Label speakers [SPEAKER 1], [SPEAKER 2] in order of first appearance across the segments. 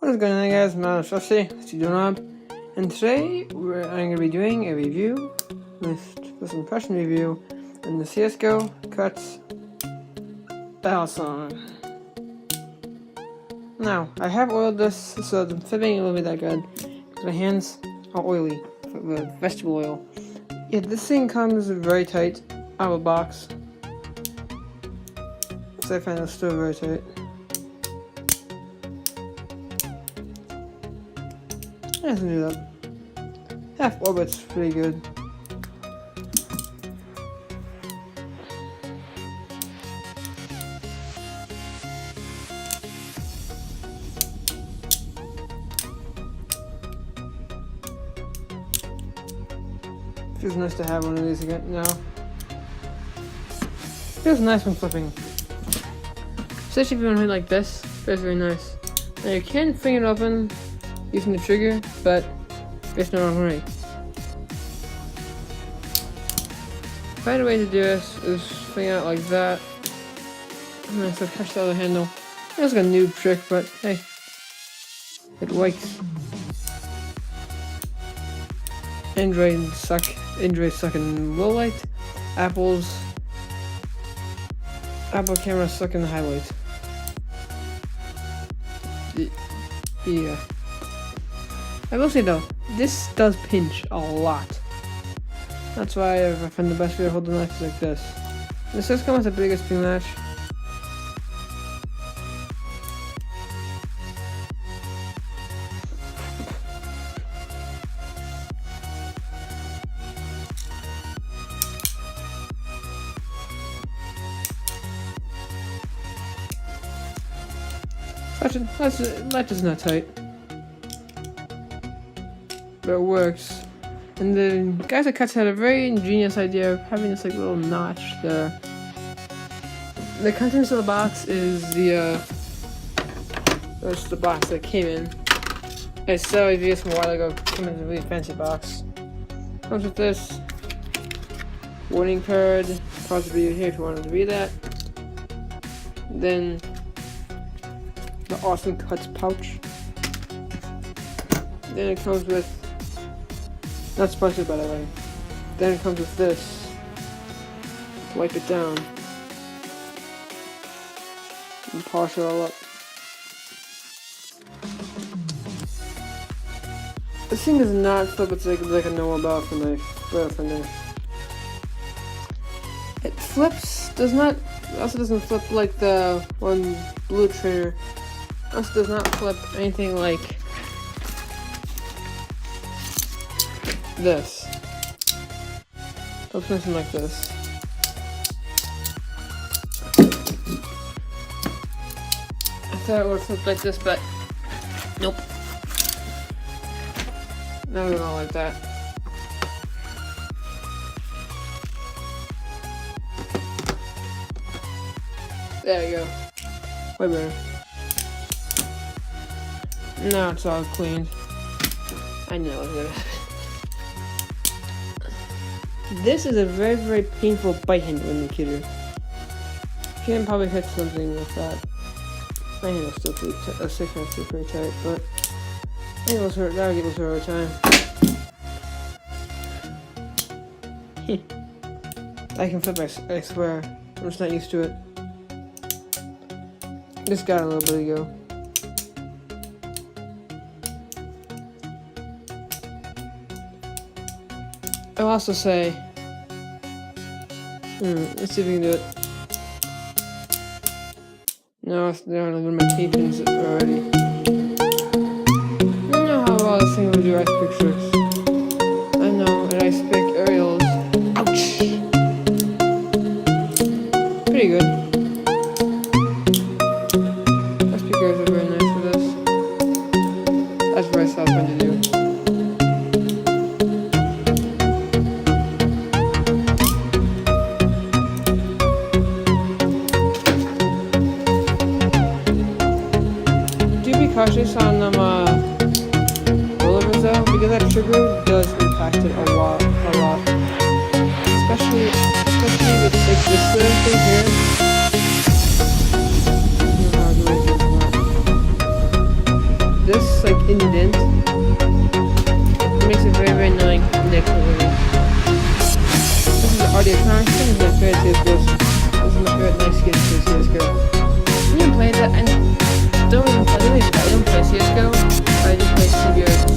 [SPEAKER 1] What is going on, guys? My name is Rusty, and today I'm going to be doing a review, this impression review, in the CSGO Cuts Battle Song. Now, I have oiled this, so the flipping won't be that good, because my hands are oily with vegetable oil. Yeah, this thing comes very tight out of a box, so I find it's still very tight. I have to do that. Half orbit's pretty good. Feels nice to have one of these again now. Feels nice when flipping. Especially if you want to hit like this, feels very nice. Now you can fling it open using the trigger, but it's not wrong way. The better way to do this is fling out like that. And then so catch the other handle. It's like a noob trick, but hey, it works. Android suck in low light. Apple camera suck in the highlight. Yeah. I will say though, this does pinch a lot. That's why I find the best way to hold the knife is like this. This does come with the biggest spin latch. Latch is not tight, but it works. And the guys at Cuts had a very ingenious idea of having this like little notch there. The contents of the box is that's the box that came in. I saw a video from a while ago. Came in a really fancy box. Comes with this warning card. Pause the video here if you wanted to read that. Then the awesome Cuts pouch. Then it comes with, not sponsored by the way. Then it comes with this. Wipe it down and polish it all up. This thing does not flip. It's like a normal battle knife. It flips. Also doesn't flip like the one blue trainer. Also does not flip anything like this. Flips something like this. I thought it would flip like this, but nope. Not at all like that. There you go. Way better. Now it's all clean. I know it's gonna happen. This is a very, very painful bite handle indicator. You can probably hit something with that. My handle's still pretty tight. A 6 handle's still pretty tight, but I think that'll give us a hard time. I can flip, I swear. I'm just not used to it. Just got a little bit ago. I'll also say, let's see if we can do it. No, there are limitations already. I don't know how well this thing will do ice pick tricks. I know, and ice pick aerials. Ouch! Pretty good. Ice pick aerials are very nice for this. That's what I saw fun to do. Cautious on them rollovers though, because that trigger does impact it a lot. Especially with like this little thing here. this like indent makes it very, very annoying next to it. This is the audio track. This is my favorite CSGO. This is my favorite nice skin for CSGO. You can play that and don't even play it. I don't play CSGO. I just play CBRL.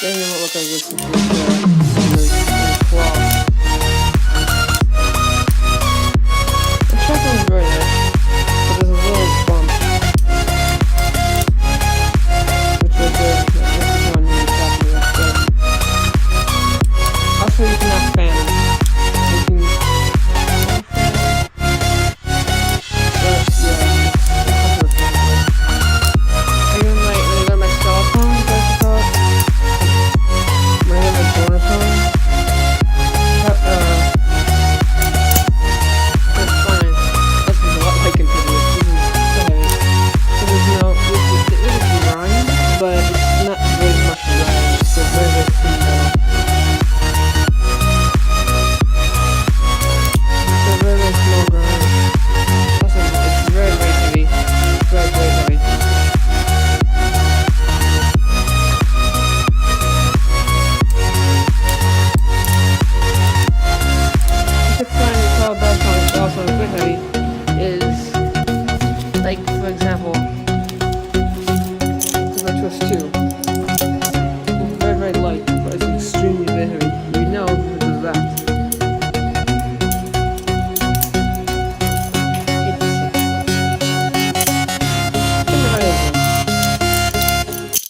[SPEAKER 1] Doesn't even look like this is claw. The shotgun is very nice, but there's a little bump. Which right there, this is one really copy of that. Also, you can have fan. You can... But, yeah, it's a couple of fans. I even like, when I got my cell phone, that's what call it.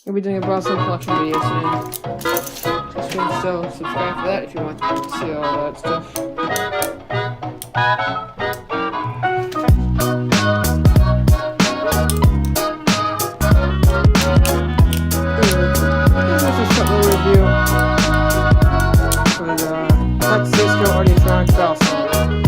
[SPEAKER 1] We'll be doing a Bronson collection video soon. So subscribe for that if you want to see all that stuff. This is a short little review for the CSGO audio track.